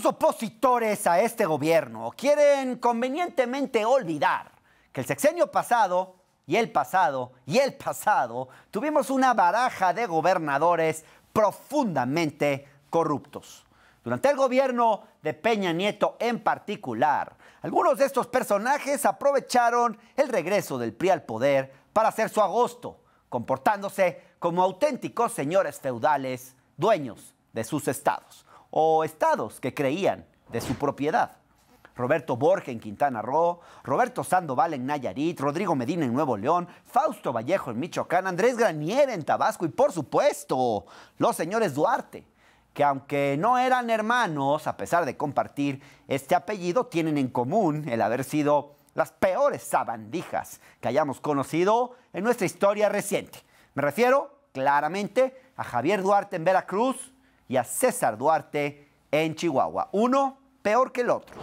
opositores a este gobierno quieren convenientemente olvidar que el sexenio pasado y el pasado y el pasado tuvimos una baraja de gobernadores profundamente corruptos. Durante el gobierno de Peña Nieto en particular, algunos de estos personajes aprovecharon el regreso del PRI al poder para hacer su agosto, comportándose como auténticos señores feudales, dueños de sus estados, o estados que creían de su propiedad. Roberto Borge en Quintana Roo, Roberto Sandoval en Nayarit, Rodrigo Medina en Nuevo León, Fausto Vallejo en Michoacán, Andrés Granier en Tabasco y, por supuesto, los señores Duarte, que aunque no eran hermanos, a pesar de compartir este apellido, tienen en común el haber sido las peores sabandijas que hayamos conocido en nuestra historia reciente. Me refiero claramente a Javier Duarte en Veracruz y a César Duarte en Chihuahua. Uno peor que el otro.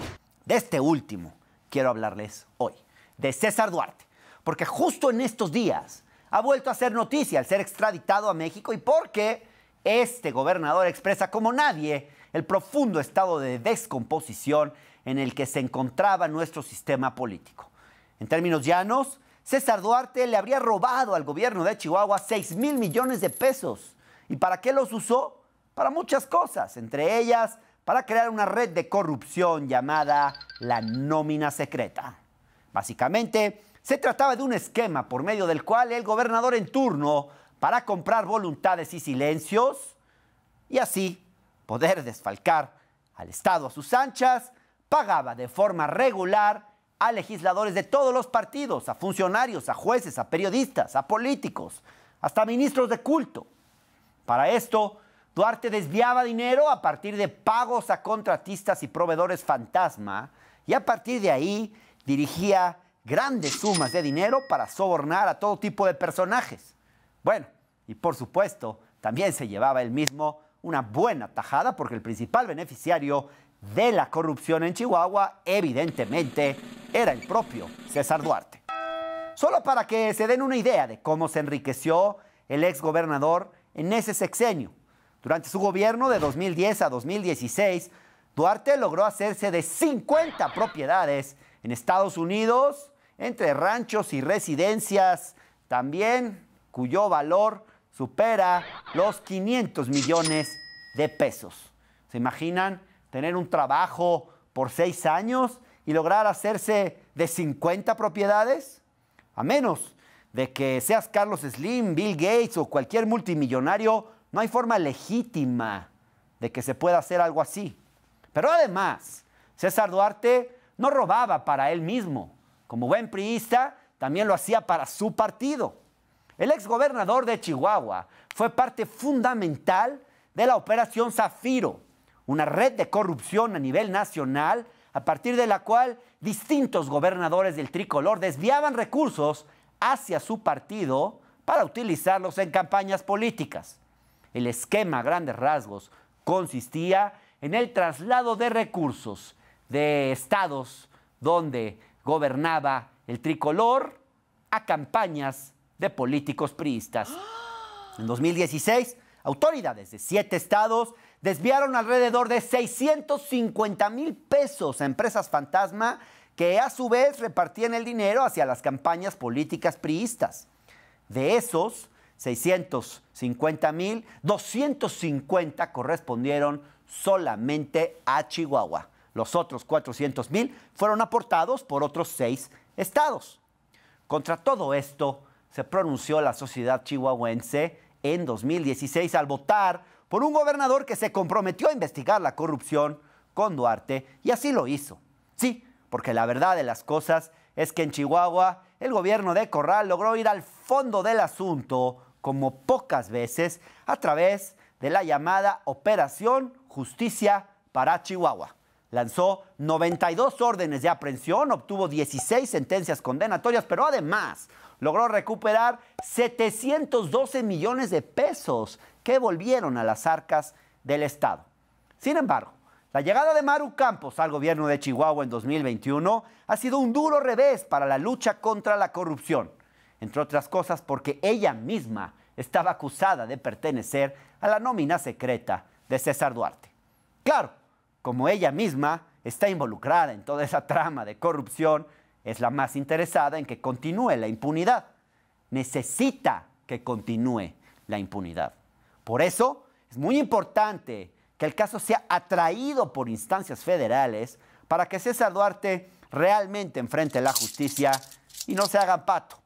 De este último quiero hablarles hoy, de César Duarte, porque justo en estos días ha vuelto a hacer noticia al ser extraditado a México y porque este gobernador expresa como nadie el profundo estado de descomposición en el que se encontraba nuestro sistema político. En términos llanos, César Duarte le habría robado al gobierno de Chihuahua 6,000 millones de pesos. ¿Y para qué los usó? Para muchas cosas, entre ellas para crear una red de corrupción llamada la nómina secreta. Básicamente, se trataba de un esquema por medio del cual el gobernador en turno, para comprar voluntades y silencios, y así poder desfalcar al Estado a sus anchas, pagaba de forma regular a legisladores de todos los partidos, a funcionarios, a jueces, a periodistas, a políticos, hasta ministros de culto. Para esto, Duarte desviaba dinero a partir de pagos a contratistas y proveedores fantasma y a partir de ahí dirigía grandes sumas de dinero para sobornar a todo tipo de personajes. Bueno, y por supuesto, también se llevaba él mismo una buena tajada porque el principal beneficiario de la corrupción en Chihuahua, evidentemente, era el propio César Duarte. Solo para que se den una idea de cómo se enriqueció el exgobernador en ese sexenio. Durante su gobierno de 2010 a 2016, Duarte logró hacerse de 50 propiedades en Estados Unidos, entre ranchos y residencias, también cuyo valor supera los 500 millones de pesos. ¿Se imaginan tener un trabajo por 6 años y lograr hacerse de 50 propiedades? A menos de que seas Carlos Slim, Bill Gates o cualquier multimillonario, no hay forma legítima de que se pueda hacer algo así. Pero además, César Duarte no robaba para él mismo. Como buen priista, también lo hacía para su partido. El exgobernador de Chihuahua fue parte fundamental de la Operación Zafiro, una red de corrupción a nivel nacional a partir de la cual distintos gobernadores del tricolor desviaban recursos hacia su partido para utilizarlos en campañas políticas. El esquema a grandes rasgos consistía en el traslado de recursos de estados donde gobernaba el tricolor a campañas de políticos priistas. En 2016, autoridades de 7 estados desviaron alrededor de 650,000 pesos a empresas fantasma que a su vez repartían el dinero hacia las campañas políticas priistas. De esos 650,000, 250 correspondieron solamente a Chihuahua. Los otros 400,000 fueron aportados por otros 6 estados. Contra todo esto se pronunció la sociedad chihuahuense en 2016 al votar por un gobernador que se comprometió a investigar la corrupción con Duarte y así lo hizo. Sí, porque la verdad de las cosas es que en Chihuahua el gobierno de Corral logró ir al fondo del asunto como pocas veces a través de la llamada Operación Justicia para Chihuahua. Lanzó 92 órdenes de aprehensión, obtuvo 16 sentencias condenatorias, pero además logró recuperar 712 millones de pesos que volvieron a las arcas del Estado. Sin embargo, la llegada de Maru Campos al gobierno de Chihuahua en 2021 ha sido un duro revés para la lucha contra la corrupción, entre otras cosas porque ella misma estaba acusada de pertenecer a la nómina secreta de César Duarte. Claro, como ella misma está involucrada en toda esa trama de corrupción, es la más interesada en que continúe la impunidad. Necesita que continúe la impunidad. Por eso es muy importante que el caso sea atraído por instancias federales para que César Duarte realmente enfrente la justicia y no se haga pato.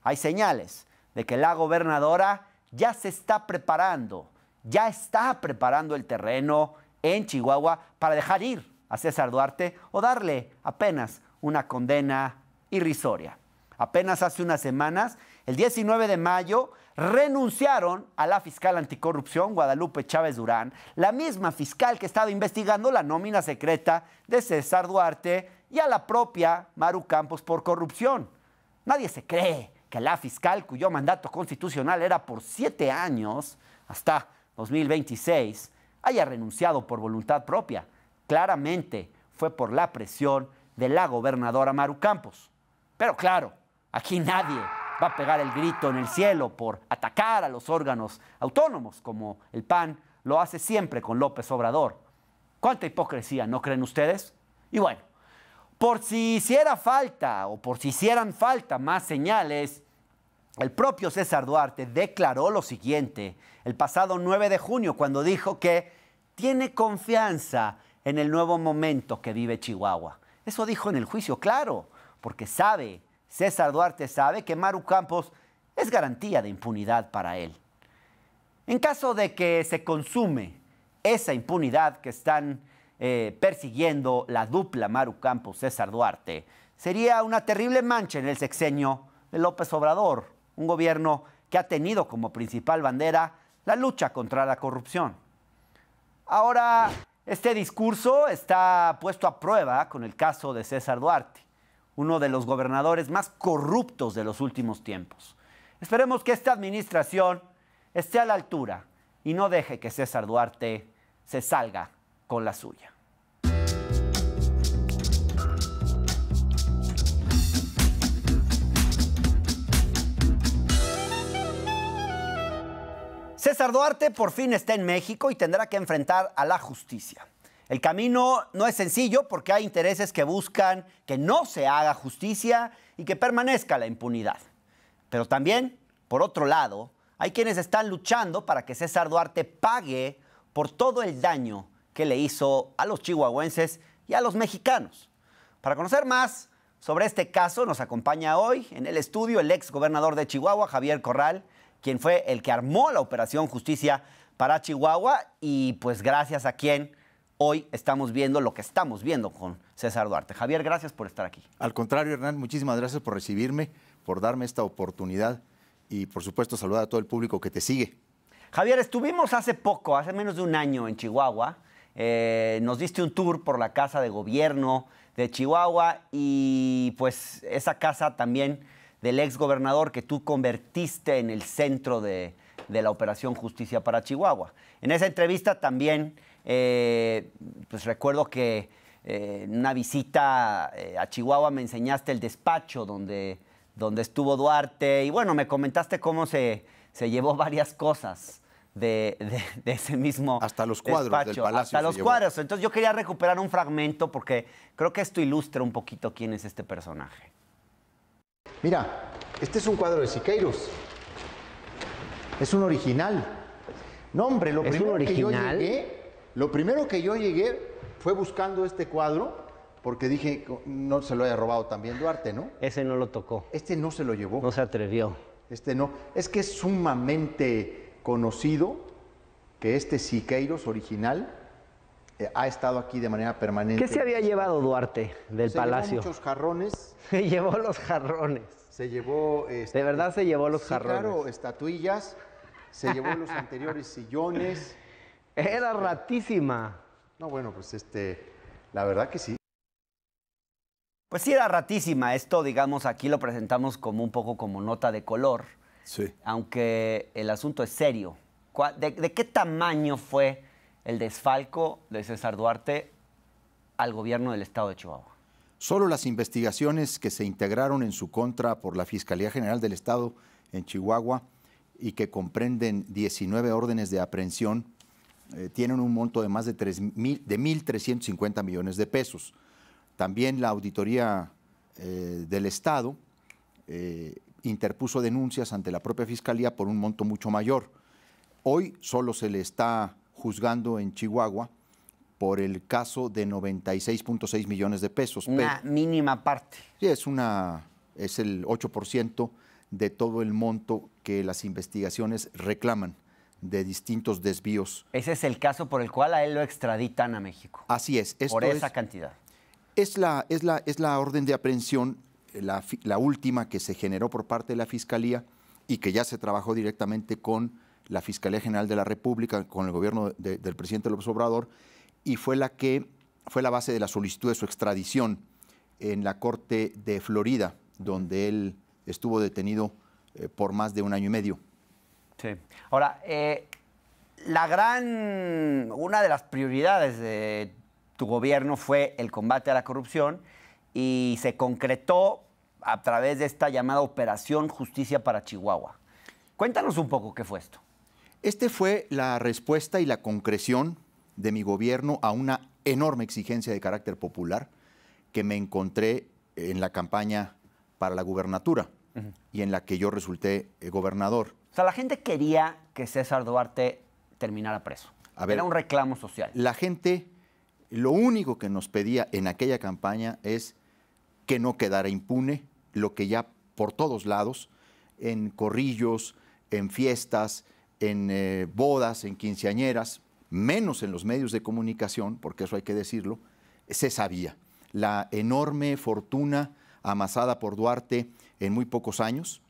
Hay señales de que la gobernadora ya se está preparando, ya está preparando el terreno en Chihuahua para dejar ir a César Duarte o darle apenas una condena irrisoria. Apenas hace unas semanas, el 19 de mayo, renunciaron a la fiscal anticorrupción Guadalupe Chávez Durán, la misma fiscal que estaba investigando la nómina secreta de César Duarte, y a la propia Maru Campos por corrupción. Nadie se cree que la fiscal, cuyo mandato constitucional era por 7 años, hasta 2026, haya renunciado por voluntad propia. Claramente fue por la presión de la gobernadora Maru Campos. Pero claro, aquí nadie va a pegar el grito en el cielo por atacar a los órganos autónomos, como el PAN lo hace siempre con López Obrador. ¿Cuánta hipocresía, no creen ustedes? Y bueno, por si hiciera falta o por si hicieran falta más señales, el propio César Duarte declaró lo siguiente el pasado 9 de junio cuando dijo que tiene confianza en el nuevo momento que vive Chihuahua. Eso dijo en el juicio, claro, porque César Duarte sabe que Maru Campos es garantía de impunidad para él. En caso de que se consume esa impunidad que están persiguiendo la dupla Maru Campos-César Duarte, sería una terrible mancha en el sexenio de López Obrador, un gobierno que ha tenido como principal bandera la lucha contra la corrupción. Ahora, este discurso está puesto a prueba con el caso de César Duarte, uno de los gobernadores más corruptos de los últimos tiempos. Esperemos que esta administración esté a la altura y no deje que César Duarte se salga con la suya. César Duarte por fin está en México y tendrá que enfrentar a la justicia. El camino no es sencillo porque hay intereses que buscan que no se haga justicia y que permanezca la impunidad. Pero también, por otro lado, hay quienes están luchando para que César Duarte pague por todo el daño que le hizo a los chihuahuenses y a los mexicanos. Para conocer más sobre este caso, nos acompaña hoy en el estudio el ex gobernador de Chihuahua, Javier Corral, quien fue el que armó la Operación Justicia para Chihuahua y pues gracias a quien hoy estamos viendo lo que estamos viendo con César Duarte. Javier, gracias por estar aquí. Al contrario, Hernán, muchísimas gracias por recibirme, por darme esta oportunidad y por supuesto saludar a todo el público que te sigue. Javier, estuvimos hace poco, hace menos de un año en Chihuahua. Nos diste un tour por la Casa de Gobierno de Chihuahua y pues esa casa también del ex gobernador que tú convertiste en el centro de la Operación Justicia para Chihuahua. En esa entrevista también pues recuerdo que en una visita a Chihuahua me enseñaste el despacho donde estuvo Duarte y bueno, me comentaste cómo se llevó varias cosas de ese mismo hasta los cuadros despacho, del palacio. hasta los cuadros. Entonces yo quería recuperar un fragmento porque creo que esto ilustra un poquito quién es este personaje. Mira, este es un cuadro de Siqueiros. Es un original. No, hombre, lo primero que yo llegué fue buscando este cuadro porque dije, no se lo haya robado también Duarte, ¿no? Ese no lo tocó. Este no se lo llevó. No se atrevió. Este no. Es que es sumamente conocido que este Siqueiros original ha estado aquí de manera permanente. ¿Qué se había llevado Duarte del palacio? Se llevó muchos jarrones. Se llevó los jarrones. Se llevó... de verdad se llevó los jarrones. Claro, estatuillas. Se llevó los anteriores sillones. Era ratísima. No, bueno, pues la verdad que sí. Pues sí era ratísima. Esto, digamos, aquí lo presentamos como un poco como nota de color. Sí. Aunque el asunto es serio. ¿De qué tamaño fue el desfalco de César Duarte al gobierno del estado de Chihuahua? Solo las investigaciones que se integraron en su contra por la Fiscalía General del Estado en Chihuahua y que comprenden 19 órdenes de aprehensión tienen un monto de más de 1.350 millones de pesos. También la Auditoría del Estado interpuso denuncias ante la propia Fiscalía por un monto mucho mayor. Hoy solo se le está juzgando en Chihuahua por el caso de 96.6 millones de pesos. Una mínima parte. Sí, es el 8% de todo el monto que las investigaciones reclaman de distintos desvíos. Ese es el caso por el cual a él lo extraditan a México. Así es. Por esa cantidad. Es la orden de aprehensión, la última que se generó por parte de la Fiscalía y que ya se trabajó directamente con la Fiscalía General de la República, con el gobierno del presidente López Obrador, y fue la base de la solicitud de su extradición en la Corte de Florida, donde él estuvo detenido por más de 1 año y medio. Sí. Ahora, una de las prioridades de tu gobierno fue el combate a la corrupción y se concretó a través de esta llamada Operación Justicia para Chihuahua. Cuéntanos un poco qué fue esto. Este fue la respuesta y la concreción de mi gobierno a una enorme exigencia de carácter popular que me encontré en la campaña para la gubernatura y en la que yo resulté gobernador. O sea, la gente quería que César Duarte terminara preso. Era un reclamo social. La gente, lo único que nos pedía en aquella campaña es que no quedara impune lo que ya por todos lados, en corrillos, en fiestas, en bodas, en quinceañeras, menos en los medios de comunicación, porque eso hay que decirlo, se sabía. La enorme fortuna amasada por Duarte en muy pocos años,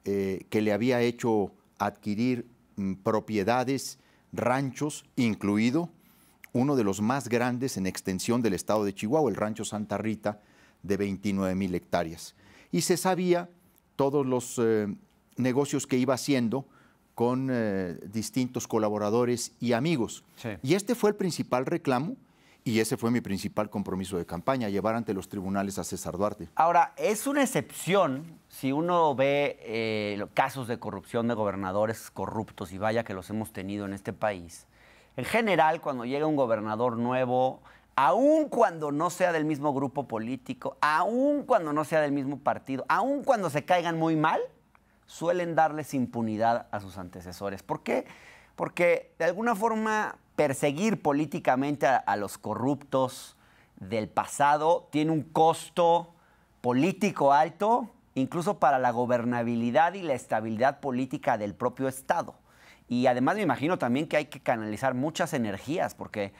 que le había hecho adquirir propiedades, ranchos, incluido uno de los más grandes en extensión del estado de Chihuahua, el rancho Santa Rita, de 29,000 hectáreas. Y se sabía todos los negocios que iba haciendo con distintos colaboradores y amigos. Sí. Y este fue el principal reclamo y ese fue mi principal compromiso de campaña, llevar ante los tribunales a César Duarte. Ahora, es una excepción si uno ve casos de corrupción de gobernadores corruptos, y vaya que los hemos tenido en este país. En general, cuando llega un gobernador nuevo, aun cuando no sea del mismo grupo político, aun cuando no sea del mismo partido, aun cuando se caigan muy mal, suelen darles impunidad a sus antecesores. ¿Por qué? Porque de alguna forma perseguir políticamente a los corruptos del pasado tiene un costo político alto, incluso para la gobernabilidad y la estabilidad política del propio Estado. Y además me imagino también que hay que canalizar muchas energías, porque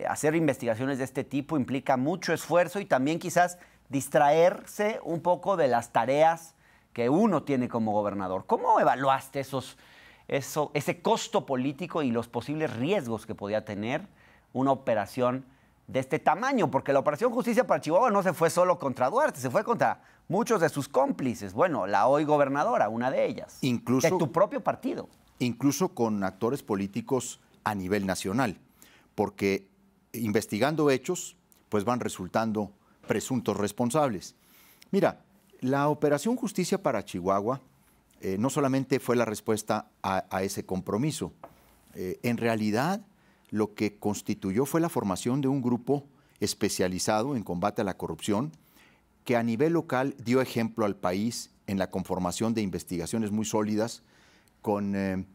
hacer investigaciones de este tipo implica mucho esfuerzo y también quizás distraerse un poco de las tareas que uno tiene como gobernador. ¿Cómo evaluaste ese costo político y los posibles riesgos que podía tener una operación de este tamaño? Porque la Operación Justicia para Chihuahua no se fue solo contra Duarte, se fue contra muchos de sus cómplices. Bueno, la hoy gobernadora, una de ellas. Incluso, de tu propio partido. Incluso con actores políticos a nivel nacional, porque investigando hechos, pues van resultando presuntos responsables. Mira, la Operación Justicia para Chihuahua no solamente fue la respuesta a ese compromiso. En realidad, lo que constituyó fue la formación de un grupo especializado en combate a la corrupción que a nivel local dio ejemplo al país en la conformación de investigaciones muy sólidas, con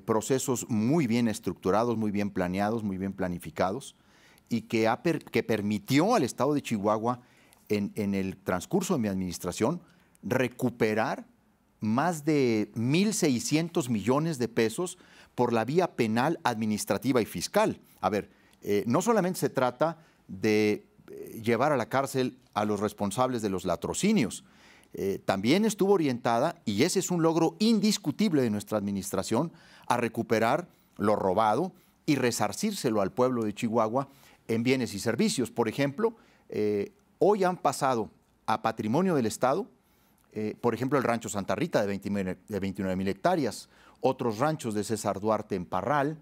procesos muy bien estructurados, muy bien planeados, muy bien planificados, y que permitió al Estado de Chihuahua, en el transcurso de mi administración, recuperar más de 1.600 millones de pesos por la vía penal, administrativa y fiscal. A ver, no solamente se trata de llevar a la cárcel a los responsables de los latrocinios, también estuvo orientada, y ese es un logro indiscutible de nuestra administración, a recuperar lo robado y resarcírselo al pueblo de Chihuahua en bienes y servicios. Por ejemplo, hoy han pasado a patrimonio del Estado, por ejemplo, el rancho Santa Rita de 29,000 hectáreas, otros ranchos de César Duarte en Parral,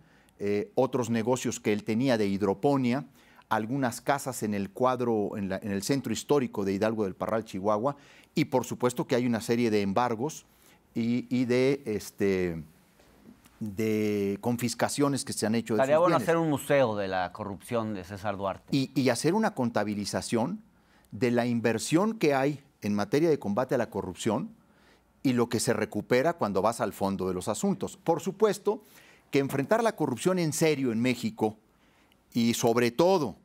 otros negocios que él tenía de hidroponía, algunas casas en el cuadro, en el centro histórico de Hidalgo del Parral, Chihuahua, y por supuesto que hay una serie de embargos y de de confiscaciones que se han hecho de sus Estaría bueno bienes. hacer un museo de la corrupción de César Duarte. Y hacer una contabilización de la inversión que hay en materia de combate a la corrupción y lo que se recupera cuando vas al fondo de los asuntos. Por supuesto que enfrentar la corrupción en serio en México y sobre todo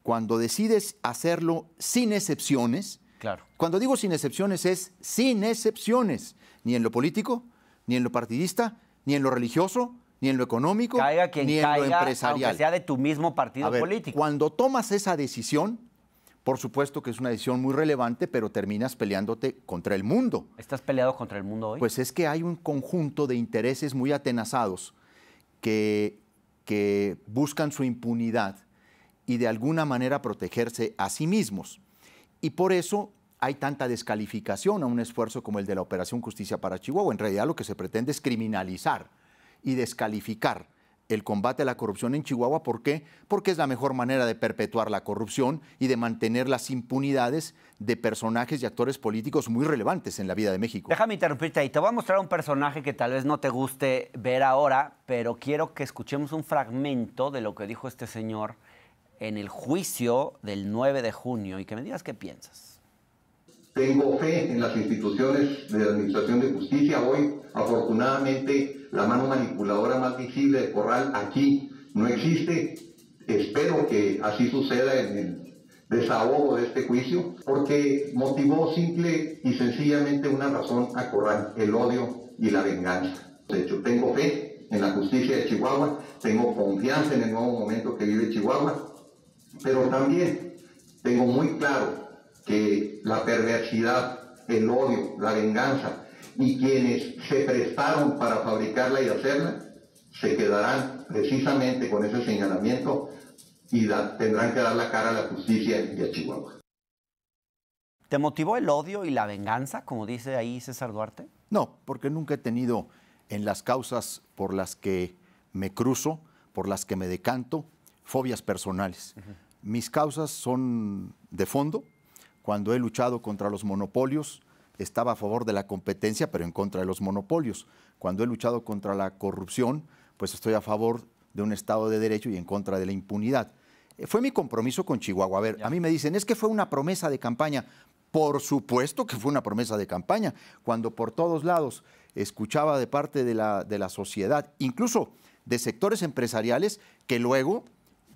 cuando decides hacerlo sin excepciones, Claro. cuando digo sin excepciones es sin excepciones, ni en lo político, ni en lo partidista, ni en lo religioso, ni en lo económico, Caiga quien ni en caiga, lo empresarial. aunque sea de tu mismo partido A ver, político. cuando tomas esa decisión, por supuesto que es una decisión muy relevante, pero terminas peleándote contra el mundo. ¿Estás peleado contra el mundo hoy? Pues es que hay un conjunto de intereses muy atenazados que buscan su impunidad y de alguna manera protegerse a sí mismos. Y por eso hay tanta descalificación a un esfuerzo como el de la Operación Justicia para Chihuahua. En realidad lo que se pretende es criminalizar y descalificar el combate a la corrupción en Chihuahua. ¿Por qué? Porque es la mejor manera de perpetuar la corrupción y de mantener las impunidades de personajes y actores políticos muy relevantes en la vida de México. Déjame interrumpirte ahí. Te voy a mostrar un personaje que tal vez no te guste ver ahora, pero quiero que escuchemos un fragmento de lo que dijo este señor en el juicio del 9 de junio y que me digas qué piensas. Tengo fe en las instituciones de la Administración de Justicia. Hoy, afortunadamente, la mano manipuladora más visible de Corral aquí no existe. Espero que así suceda en el desahogo de este juicio, porque motivó simple y sencillamente una razón a Corral: el odio y la venganza. De hecho, tengo fe en la justicia de Chihuahua, tengo confianza en el nuevo momento que vive Chihuahua, pero también tengo muy claro que la perversidad, el odio, la venganza y quienes se prestaron para fabricarla y hacerla, se quedarán precisamente con ese señalamiento y tendrán que dar la cara a la justicia y a Chihuahua. ¿Te motivó el odio y la venganza, como dice ahí César Duarte? No, porque nunca he tenido en las causas por las que me cruzo, por las que me decanto, fobias personales. Mis causas son de fondo. Cuando he luchado contra los monopolios, estaba a favor de la competencia, pero en contra de los monopolios. Cuando he luchado contra la corrupción, pues estoy a favor de un Estado de Derecho y en contra de la impunidad. Fue mi compromiso con Chihuahua. A ver, a mí me dicen, es que fue una promesa de campaña. Por supuesto que fue una promesa de campaña, cuando por todos lados escuchaba de parte de la sociedad, incluso de sectores empresariales que luego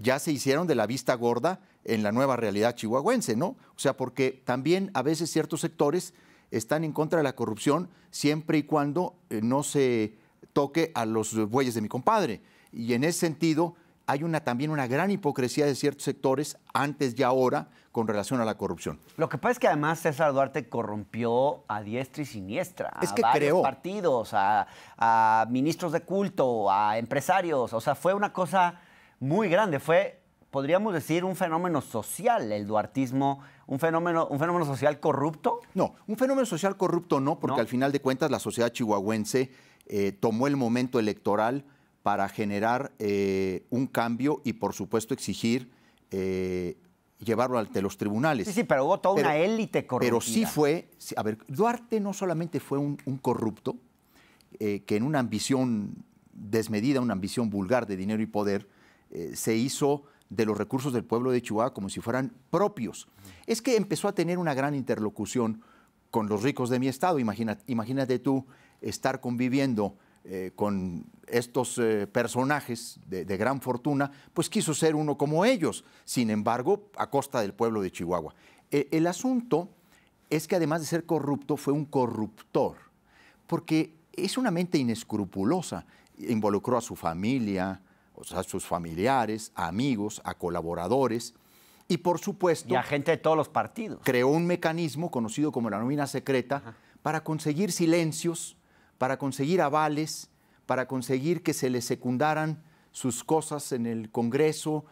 ya se hicieron de la vista gorda en la nueva realidad chihuahuense, ¿no? O sea, porque también a veces ciertos sectores están en contra de la corrupción siempre y cuando no se toque a los bueyes de mi compadre. Y en ese sentido hay también una gran hipocresía de ciertos sectores antes y ahora con relación a la corrupción. Lo que pasa es que además César Duarte corrompió a diestra y siniestra, Es que a varios creó partidos, a ministros de culto, a empresarios. O sea, fue una cosa muy grande. Fue, podríamos decir, un fenómeno social, el duartismo, un fenómeno social corrupto. No, un fenómeno social corrupto no, porque ¿No? al final de cuentas la sociedad chihuahuense tomó el momento electoral para generar un cambio y, por supuesto, exigir llevarlo ante los tribunales. Sí, pero hubo toda una élite corrupta. Pero sí fue, a ver, Duarte no solamente fue un corrupto, que en una ambición desmedida, una ambición vulgar de dinero y poder, se hizo de los recursos del pueblo de Chihuahua como si fueran propios. Es que empezó a tener una gran interlocución con los ricos de mi estado. Imagínate tú estar conviviendo con estos personajes de gran fortuna, pues quiso ser uno como ellos, sin embargo, a costa del pueblo de Chihuahua. El asunto es que además de ser corrupto, fue un corruptor, porque es una mente inescrupulosa. Involucró a su familia, o sea, a sus familiares, a amigos, a colaboradores y, por supuesto, Y a gente de todos los partidos. creó un mecanismo conocido como la nómina secreta para conseguir silencios, para conseguir avales, para conseguir que se le secundaran sus cosas en el Congreso.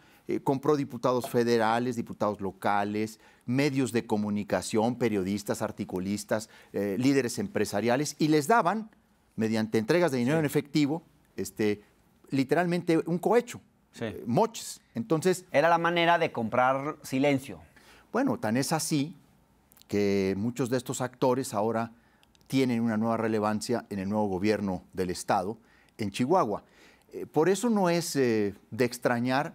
Compró diputados federales, diputados locales, medios de comunicación, periodistas, articulistas, líderes empresariales, y les daban, mediante entregas de dinero en efectivo, literalmente un cohecho, moches. Entonces, era la manera de comprar silencio. Bueno, tan es así que muchos de estos actores ahora tienen una nueva relevancia en el nuevo gobierno del Estado en Chihuahua. Por eso no es de extrañar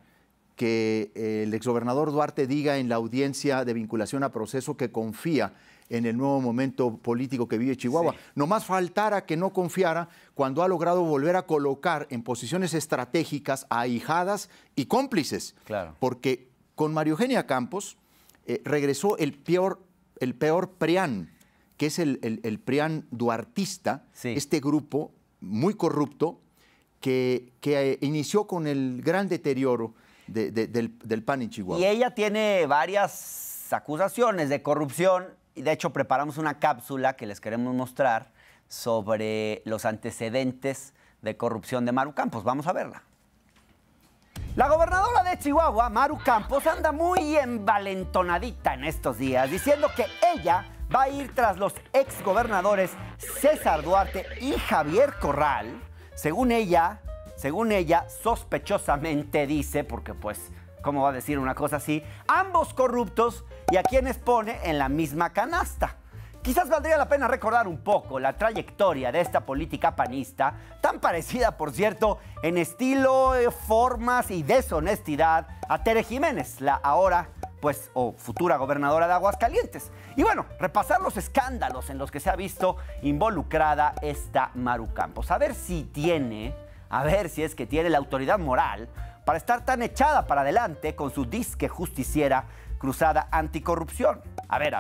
que el exgobernador Duarte diga en la audiencia de vinculación a proceso que confía en el nuevo momento político que vive Chihuahua. Sí. Nomás faltara que no confiara cuando ha logrado volver a colocar en posiciones estratégicas a ahijadas y cómplices. Claro. Porque con María Eugenia Campos regresó el peor PRIAN, que es el PRIAN duartista, sí. Este grupo muy corrupto que inició con el gran deterioro del PAN en Chihuahua. Y ella tiene varias acusaciones de corrupción. Y de hecho, preparamos una cápsula que les queremos mostrar sobre los antecedentes de corrupción de Maru Campos. Vamos a verla. La gobernadora de Chihuahua, Maru Campos, anda muy envalentonadita en estos días, diciendo que ella va a ir tras los exgobernadores César Duarte y Javier Corral. Según ella, sospechosamente dice, porque pues, ¿cómo va a decir una cosa así? Ambos corruptos, y a quienes pone en la misma canasta. Quizás valdría la pena recordar un poco la trayectoria de esta política panista, tan parecida, por cierto, en estilo, formas y deshonestidad a Tere Jiménez, la ahora, pues, o futura gobernadora de Aguascalientes. Y bueno, repasar los escándalos en los que se ha visto involucrada esta Maru Campos. A ver si es que tiene la autoridad moral para estar tan echada para adelante con su disque justiciera cruzada anticorrupción. A ver.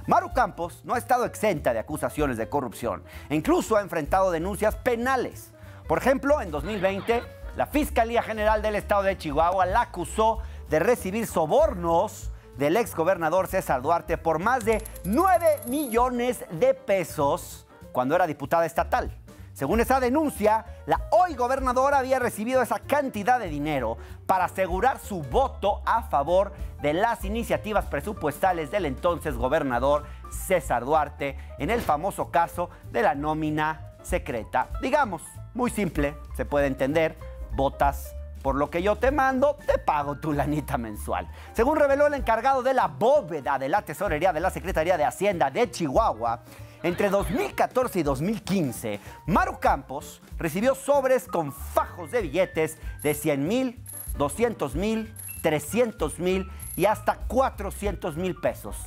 Maru Campos no ha estado exenta de acusaciones de corrupción e incluso ha enfrentado denuncias penales. Por ejemplo, en 2020, la Fiscalía General del Estado de Chihuahua la acusó de recibir sobornos del exgobernador César Duarte por más de 9 millones de pesos cuando era diputada estatal. Según esa denuncia, la hoy gobernadora había recibido esa cantidad de dinero para asegurar su voto a favor de las iniciativas presupuestales del entonces gobernador César Duarte en el famoso caso de la nómina secreta. Digamos, muy simple, se puede entender, votas por lo que yo te mando, te pago tu lanita mensual. Según reveló el encargado de la bóveda de la tesorería de la Secretaría de Hacienda de Chihuahua, entre 2014 y 2015, Maru Campos recibió sobres con fajos de billetes de 100,000, 200,000, 300,000 y hasta 400,000 pesos.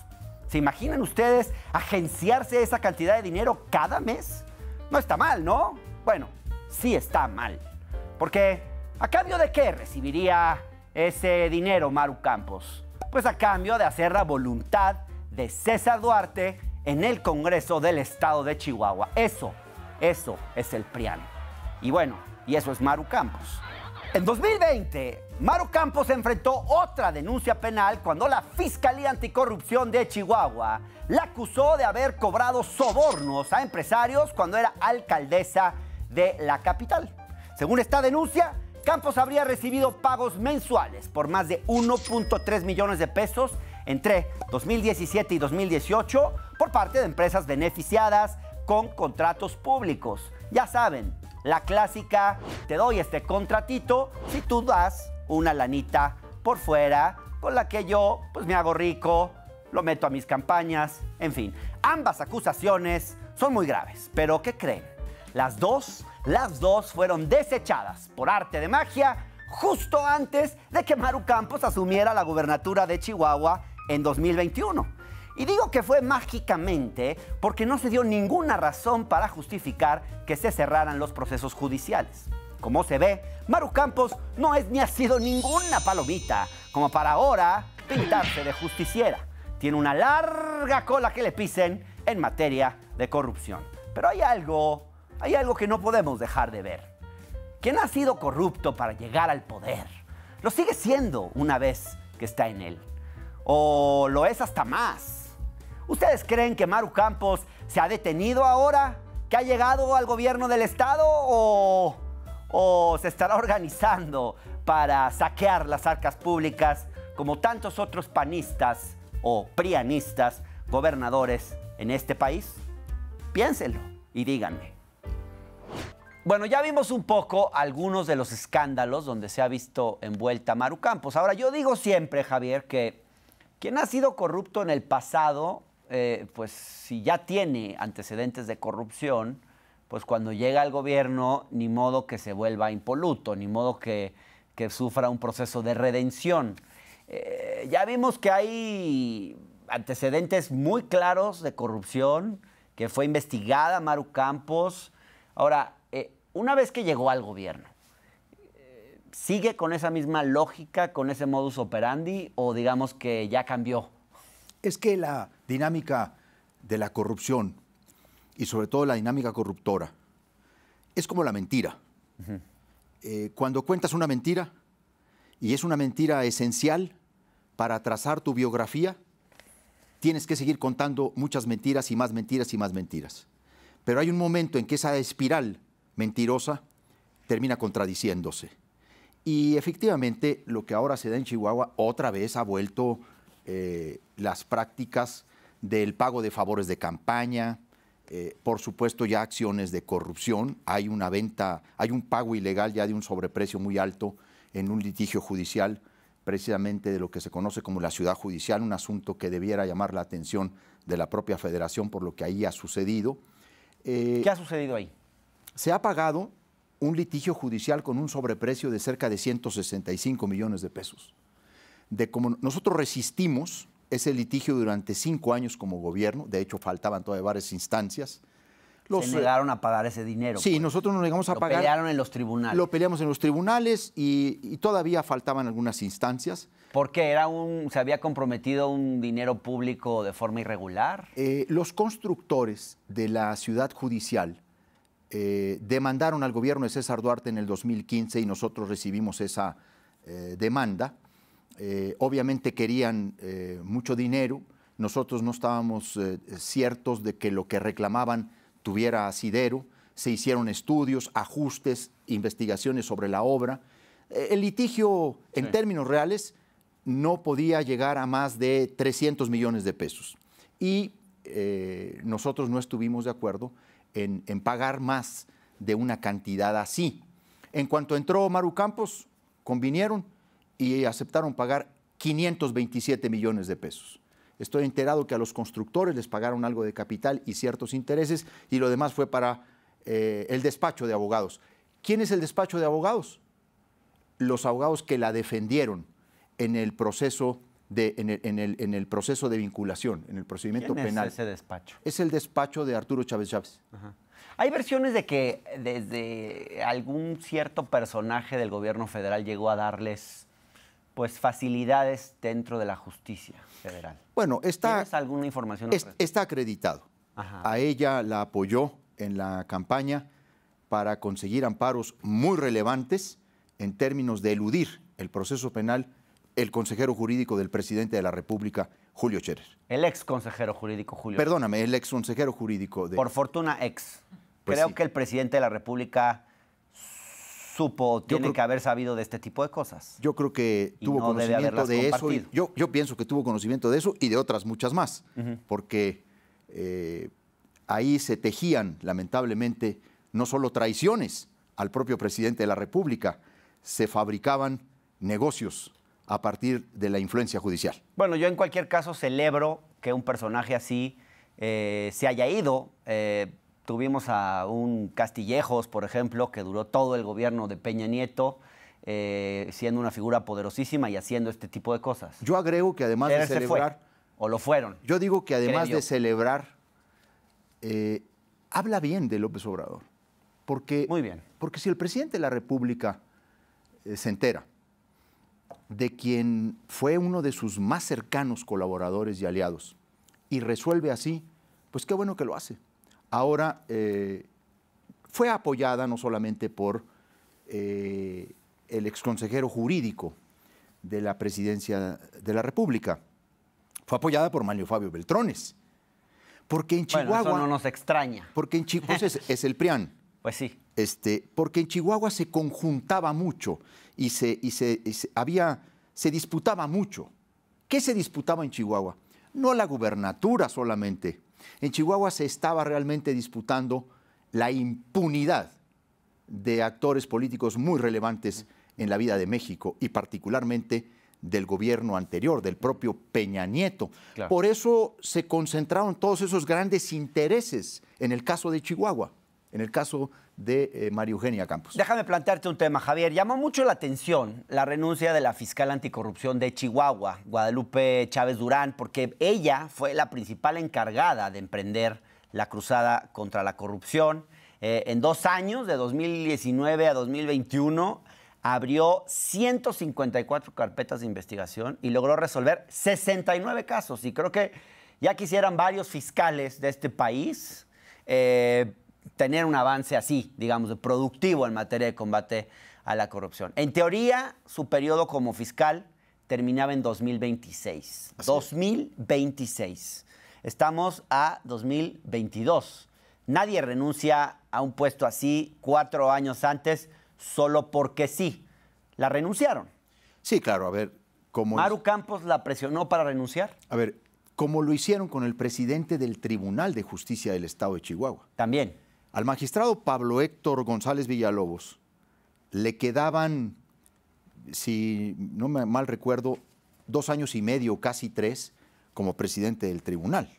¿Se imaginan ustedes agenciarse esa cantidad de dinero cada mes? No está mal, ¿no? Bueno, sí está mal. Porque, ¿a cambio de qué recibiría ese dinero Maru Campos? Pues a cambio de hacer la voluntad de César Duarte en el Congreso del Estado de Chihuahua. Eso es el PRIAN. Y bueno, y eso es Maru Campos. En 2020, Maru Campos enfrentó otra denuncia penal cuando la Fiscalía Anticorrupción de Chihuahua la acusó de haber cobrado sobornos a empresarios cuando era alcaldesa de la capital. Según esta denuncia, Campos habría recibido pagos mensuales por más de 1.3 millones de pesos entre 2017 y 2018 por parte de empresas beneficiadas con contratos públicos. Ya saben, la clásica, te doy este contratito si tú das una lanita por fuera con la que yo pues me hago rico, lo meto a mis campañas, en fin. Ambas acusaciones son muy graves, pero ¿qué creen? Las dos fueron desechadas por arte de magia justo antes de que Maru Campos asumiera la gubernatura de Chihuahua en 2021. Y digo que fue mágicamente porque no se dio ninguna razón para justificar que se cerraran los procesos judiciales. Como se ve, Maru Campos no es ni ha sido ninguna palomita como para ahora pintarse de justiciera. Tiene una larga cola que le pisen en materia de corrupción. Pero hay algo que no podemos dejar de ver. Quien ha sido corrupto para llegar al poder, lo sigue siendo una vez que está en él. O lo es hasta más. ¿Ustedes creen que Maru Campos se ha detenido ahora que ha llegado al gobierno del estado o se estará organizando para saquear las arcas públicas como tantos otros panistas o prianistas gobernadores en este país? Piénsenlo y díganme. Bueno, ya vimos un poco algunos de los escándalos donde se ha visto envuelta Maru Campos. Ahora, yo digo siempre, Javier, que quien ha sido corrupto en el pasado, pues si ya tiene antecedentes de corrupción, pues cuando llega al gobierno, ni modo que se vuelva impoluto, ni modo que sufra un proceso de redención. Ya vimos que hay antecedentes muy claros de corrupción, que fue investigada Maru Campos. Ahora, una vez que llegó al gobierno, ¿sigue con esa misma lógica, con ese modus operandi, o digamos que ya cambió? Es que la dinámica de la corrupción, y sobre todo la dinámica corruptora, es como la mentira. Cuando cuentas una mentira, y es una mentira esencial para trazar tu biografía, tienes que seguir contando muchas mentiras y más mentiras y más mentiras. Pero hay un momento en que esa espiral mentirosa termina contradiciéndose. Y efectivamente lo que ahora se da en Chihuahua otra vez ha vuelto las prácticas del pago de favores de campaña, por supuesto ya acciones de corrupción, hay una venta, hay un pago ilegal ya de un sobreprecio muy alto en un litigio judicial, precisamente de lo que se conoce como la ciudad judicial, un asunto que debiera llamar la atención de la propia federación por lo que ahí ha sucedido. ¿Qué ha sucedido ahí? Se ha pagado un litigio judicial con un sobreprecio de cerca de 165 millones de pesos. De como nosotros resistimos ese litigio durante 5 años como gobierno, de hecho faltaban todavía varias instancias. Se negaron a pagar ese dinero. Sí, pues. Nosotros nos negamos a pagar. Lo pelearon en los tribunales. Lo peleamos en los tribunales y todavía faltaban algunas instancias. ¿Por qué? ¿Se había comprometido un dinero público de forma irregular? Los constructores de la ciudad judicial demandaron al gobierno de César Duarte en el 2015 y nosotros recibimos esa demanda. Obviamente querían mucho dinero. Nosotros no estábamos ciertos de que lo que reclamaban tuviera asidero. Se hicieron estudios, ajustes, investigaciones sobre la obra. El litigio, en términos reales, no podía llegar a más de 300 millones de pesos. Y nosotros no estuvimos de acuerdo en pagar más de una cantidad así. En cuanto entró Maru Campos, convinieron y aceptaron pagar 527 millones de pesos. Estoy enterado que a los constructores les pagaron algo de capital y ciertos intereses y lo demás fue para el despacho de abogados. ¿Quién es el despacho de abogados? Los abogados que la defendieron en el proceso en el proceso de vinculación, en el procedimiento penal. ¿Quién es ese despacho? Es el despacho de Arturo Chávez Chávez. Ajá. Hay versiones de que desde algún cierto personaje del gobierno federal llegó a darles pues facilidades dentro de la justicia federal. Bueno, ¿Tienes alguna información? Está acreditado. Ajá. A ella la apoyó en la campaña para conseguir amparos muy relevantes en términos de eludir el proceso penal el consejero jurídico del presidente de la República, Julio Scherer. El ex consejero jurídico Julio. Perdóname, el ex consejero jurídico de... Por fortuna ex. Pues Creo sí. que el presidente de la República tiene que haber sabido de este tipo de cosas. Yo creo que Y tuvo no debe conocimiento haberlas de eso. compartido. Yo pienso que tuvo conocimiento de eso y de otras muchas más, porque ahí se tejían, lamentablemente, no solo traiciones al propio presidente de la República, se fabricaban negocios a partir de la influencia judicial. Bueno, yo en cualquier caso celebro que un personaje así se haya ido. Tuvimos a un Castillejos, por ejemplo, que duró todo el gobierno de Peña Nieto, siendo una figura poderosísima y haciendo este tipo de cosas. Yo agrego que además de celebrar... ¿O lo fueron? Yo digo que además Creo yo. de celebrar, habla bien de López Obrador. Porque, Muy bien. Porque si el presidente de la República se entera de quien fue uno de sus más cercanos colaboradores y aliados y resuelve así, pues qué bueno que lo hace. Ahora, fue apoyada no solamente por el exconsejero jurídico de la presidencia de la República, fue apoyada por Manlio Fabio Beltrones. Porque en Chihuahua... Bueno, eso no nos extraña. Porque en Chihuahua es el PRIAN. Pues sí. Porque en Chihuahua se conjuntaba mucho y se disputaba mucho. ¿Qué se disputaba en Chihuahua? No la gubernatura solamente. En Chihuahua se estaba realmente disputando la impunidad de actores políticos muy relevantes en la vida de México y particularmente del gobierno anterior, del propio Peña Nieto. Claro. Por eso se concentraron todos esos grandes intereses en el caso de Chihuahua. en el caso de María Eugenia Campos. Déjame plantearte un tema, Javier. Llamó mucho la atención la renuncia de la fiscal anticorrupción de Chihuahua, Guadalupe Chávez Durán, porque ella fue la principal encargada de emprender la cruzada contra la corrupción. En 2 años, de 2019 a 2021, abrió 154 carpetas de investigación y logró resolver 69 casos. Y creo que ya quisieran varios fiscales de este país tener un avance así, digamos, de productivo en materia de combate a la corrupción. En teoría, su periodo como fiscal terminaba en 2026. Así 2026. Estamos a 2022. Nadie renuncia a un puesto así 4 años antes solo porque sí. La renunciaron. Sí, claro, a ver, como... ¿Maru Campos la presionó para renunciar? A ver, como lo hicieron con el presidente del Tribunal de Justicia del Estado de Chihuahua. También. Al magistrado Pablo Héctor González Villalobos le quedaban, si no me mal recuerdo, 2 años y medio, casi 3, como presidente del tribunal.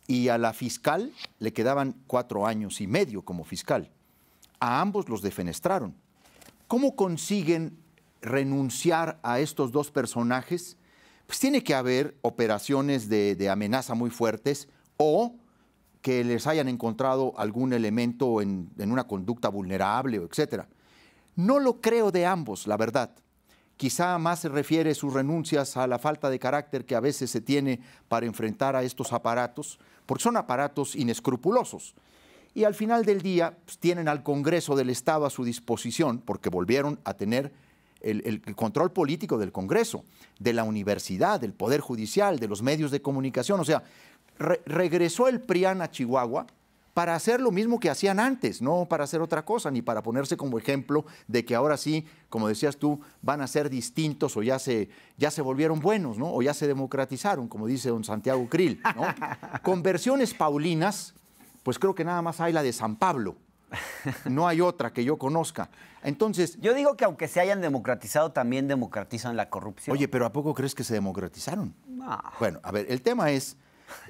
Y a la fiscal le quedaban 4 años y medio como fiscal. A ambos los defenestraron. ¿Cómo consiguen renunciar a estos 2 personajes? Pues tiene que haber operaciones de amenaza muy fuertes o que les hayan encontrado algún elemento en una conducta vulnerable, etcétera. No lo creo de ambos, la verdad. Quizá más se refiere sus renuncias a la falta de carácter que a veces se tiene para enfrentar a estos aparatos, porque son aparatos inescrupulosos. Y al final del día pues, tienen al Congreso del Estado a su disposición, porque volvieron a tener el control político del Congreso, de la universidad, del Poder Judicial, de los medios de comunicación. O sea, regresó el PRIAN a Chihuahua para hacer lo mismo que hacían antes, no para hacer otra cosa, ni para ponerse como ejemplo de que ahora sí, como decías tú, van a ser distintos o ya se volvieron buenos, ¿no? O ya se democratizaron, como dice don Santiago Krill, ¿no? Con versiones paulinas, pues creo que nada más hay la de San Pablo. No hay otra que yo conozca. Entonces... Yo digo que aunque se hayan democratizado, también democratizan la corrupción. Oye, pero ¿a poco crees que se democratizaron? No. Bueno, a ver, el tema es...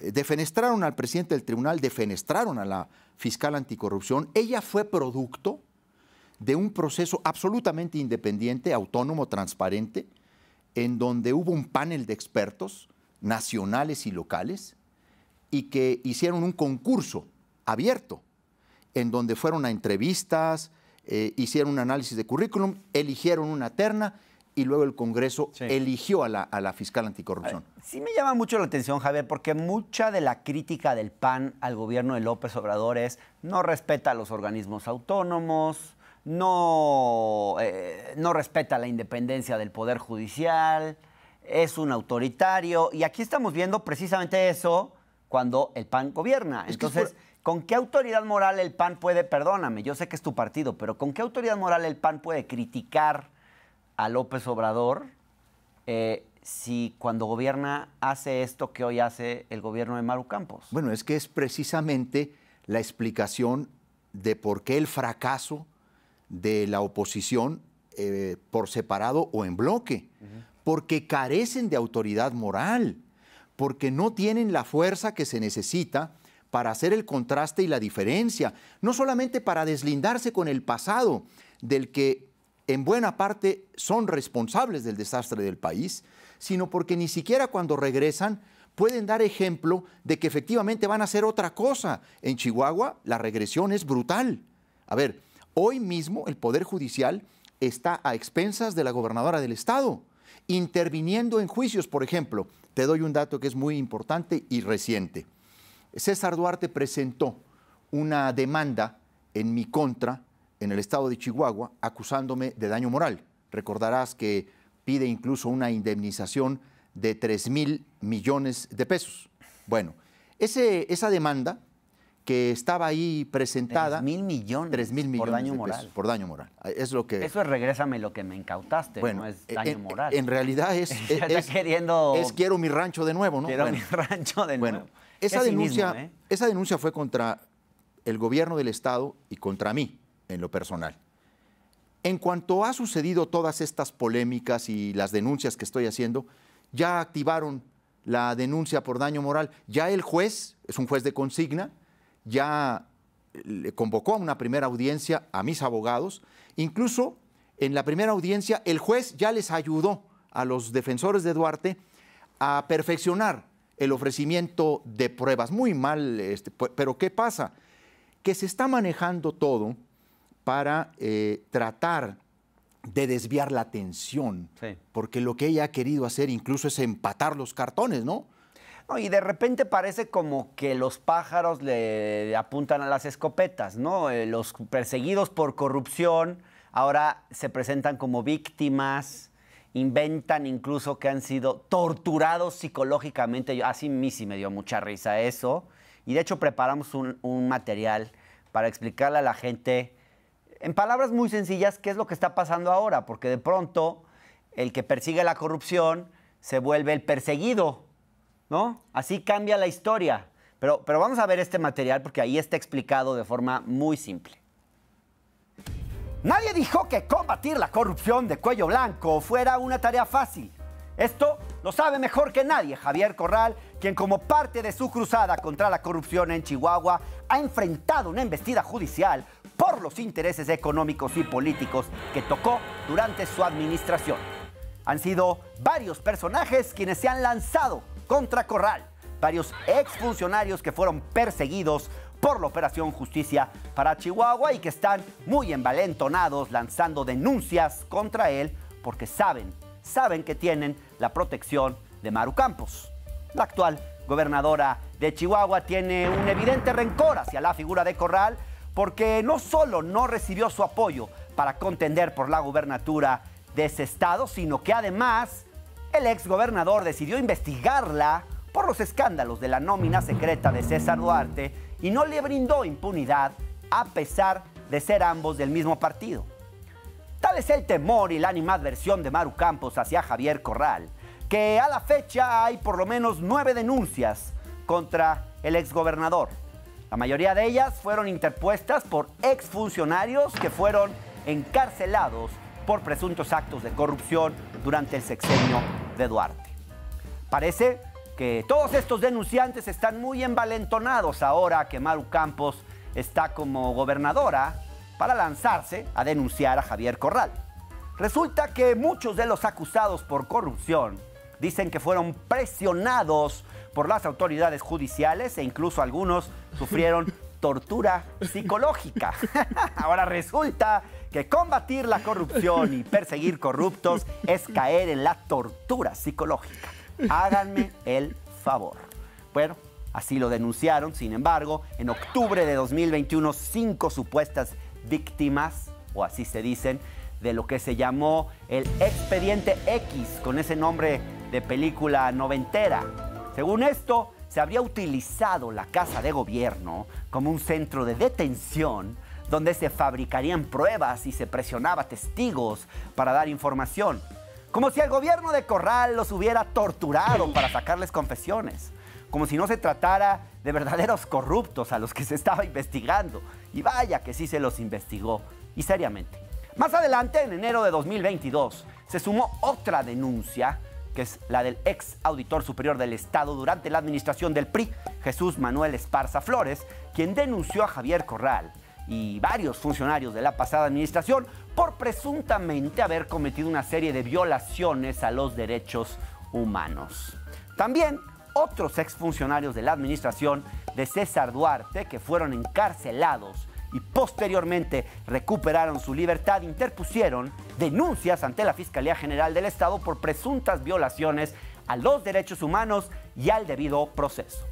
defenestraron al presidente del tribunal, defenestraron a la fiscal anticorrupción. Ella fue producto de un proceso absolutamente independiente, autónomo, transparente, en donde hubo un panel de expertos nacionales y locales y que hicieron un concurso abierto, en donde fueron a entrevistas, hicieron un análisis de currículum, eligieron una terna y luego el Congreso eligió a la fiscal anticorrupción. Sí me llama mucho la atención, Javier, porque mucha de la crítica del PAN al gobierno de López Obrador es no respeta a los organismos autónomos, no respeta la independencia del Poder Judicial, es un autoritario. Y aquí estamos viendo precisamente eso cuando el PAN gobierna. Entonces, ¿con qué autoridad moral el PAN puede, perdóname, yo sé que es tu partido, pero ¿con qué autoridad moral el PAN puede criticar a López Obrador si cuando gobierna hace esto que hoy hace el gobierno de Maru Campos? Bueno, es que es precisamente la explicación de por qué el fracaso de la oposición por separado o en bloque. Porque carecen de autoridad moral, porque no tienen la fuerza que se necesita para hacer el contraste y la diferencia, no solamente para deslindarse con el pasado, del que en buena parte son responsables del desastre del país, sino porque ni siquiera cuando regresan pueden dar ejemplo de que efectivamente van a hacer otra cosa. En Chihuahua la regresión es brutal. A ver, hoy mismo el Poder Judicial está a expensas de la gobernadora del Estado, interviniendo en juicios. Por ejemplo, te doy un dato que es muy importante y reciente. César Duarte presentó una demanda en mi contra en el estado de Chihuahua, acusándome de daño moral. Recordarás que pide incluso una indemnización de 3,000 millones de pesos. Bueno, esa demanda que estaba ahí presentada... 3,000 millones. 3,000 millones por daño de moral. Pesos, por daño moral. Es lo que... Eso es regrésame lo que me incautaste, bueno, no es daño moral. En realidad es quiero mi rancho de nuevo, ¿no? Quiero mi rancho de nuevo. Esa denuncia fue contra el gobierno del Estado y contra mí, en lo personal. En cuanto ha sucedido todas estas polémicas y las denuncias que estoy haciendo, ya activaron la denuncia por daño moral. Ya el juez, es un juez de consigna, ya le convocó a una primera audiencia a mis abogados. Incluso en la primera audiencia el juez ya les ayudó a los defensores de Duarte a perfeccionar el ofrecimiento de pruebas. Muy mal, pero ¿qué pasa? Que se está manejando todo para tratar de desviar la atención, sí, porque lo que ella ha querido hacer incluso es empatar los cartones, ¿no? No, y de repente parece como que los pájaros le apuntan a las escopetas, ¿no? Los perseguidos por corrupción ahora se presentan como víctimas, inventan incluso que han sido torturados psicológicamente. Así a mí sí me dio mucha risa eso. Y de hecho preparamos un material para explicarle a la gente, en palabras muy sencillas, qué es lo que está pasando ahora, porque de pronto el que persigue la corrupción se vuelve el perseguido, ¿no? Así cambia la historia. Pero vamos a ver este material porque ahí está explicado de forma muy simple. Nadie dijo que combatir la corrupción de cuello blanco fuera una tarea fácil. Esto lo sabe mejor que nadie Javier Corral, quien como parte de su cruzada contra la corrupción en Chihuahua ha enfrentado una embestida judicial por los intereses económicos y políticos que tocó durante su administración. Han sido varios personajes quienes se han lanzado contra Corral, varios exfuncionarios que fueron perseguidos por la Operación Justicia para Chihuahua y que están muy envalentonados lanzando denuncias contra él porque saben que tienen la protección de Maru Campos. La actual gobernadora de Chihuahua tiene un evidente rencor hacia la figura de Corral porque no solo no recibió su apoyo para contender por la gubernatura de ese estado, sino que además el exgobernador decidió investigarla por los escándalos de la nómina secreta de César Duarte y no le brindó impunidad a pesar de ser ambos del mismo partido. Tal es el temor y la animadversión de Maru Campos hacia Javier Corral, que a la fecha hay por lo menos 9 denuncias contra el exgobernador. La mayoría de ellas fueron interpuestas por exfuncionarios que fueron encarcelados por presuntos actos de corrupción durante el sexenio de Duarte. Parece que todos estos denunciantes están muy envalentonados ahora que Maru Campos está como gobernadora para lanzarse a denunciar a Javier Corral. Resulta que muchos de los acusados por corrupción dicen que fueron presionados por las autoridades judiciales e incluso algunos sufrieron tortura psicológica. Ahora resulta que combatir la corrupción y perseguir corruptos es caer en la tortura psicológica. Háganme el favor. Bueno, así lo denunciaron. Sin embargo, en octubre de 2021, 5 supuestas víctimas, o así se dicen, de lo que se llamó el Expediente X, con ese nombre de película noventera. Según esto, se habría utilizado la Casa de Gobierno como un centro de detención donde se fabricarían pruebas y se presionaba a testigos para dar información. Como si el gobierno de Corral los hubiera torturado para sacarles confesiones. Como si no se tratara de verdaderos corruptos a los que se estaba investigando. Y vaya que sí se los investigó, y seriamente. Más adelante, en enero de 2022, se sumó otra denuncia, que es la del ex auditor superior del Estado durante la administración del PRI, Jesús Manuel Esparza Flores, quien denunció a Javier Corral y varios funcionarios de la pasada administración por presuntamente haber cometido una serie de violaciones a los derechos humanos. También otros exfuncionarios de la administración de César Duarte, que fueron encarcelados y posteriormente recuperaron su libertad, interpusieron denuncias ante la Fiscalía General del Estado por presuntas violaciones a los derechos humanos y al debido proceso.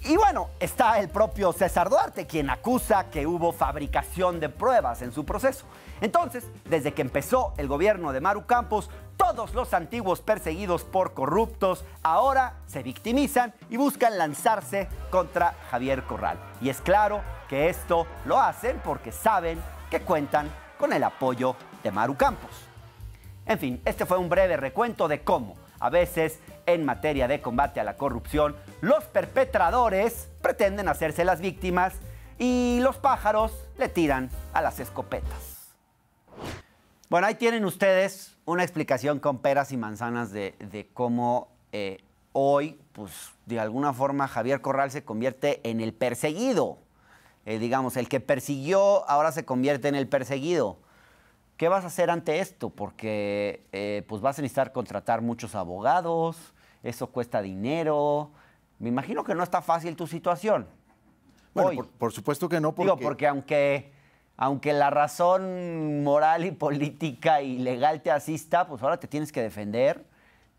Y bueno, está el propio César Duarte, quien acusa que hubo fabricación de pruebas en su proceso. Entonces, desde que empezó el gobierno de Maru Campos, todos los antiguos perseguidos por corruptos ahora se victimizan y buscan lanzarse contra Javier Corral. Y es claro que esto lo hacen porque saben que cuentan con el apoyo de Maru Campos. En fin, este fue un breve recuento de cómo, a veces, en materia de combate a la corrupción, los perpetradores pretenden hacerse las víctimas y los pájaros le tiran a las escopetas. Bueno, ahí tienen ustedes una explicación con peras y manzanas de cómo hoy, pues, de alguna forma, Javier Corral se convierte en el perseguido. digamos, el que persiguió ahora se convierte en el perseguido. ¿Qué vas a hacer ante esto? Porque pues vas a necesitar contratar muchos abogados, eso cuesta dinero. Me imagino que no está fácil tu situación. Bueno, por supuesto que no. Porque aunque la razón moral y política y legal te asista, pues ahora te tienes que defender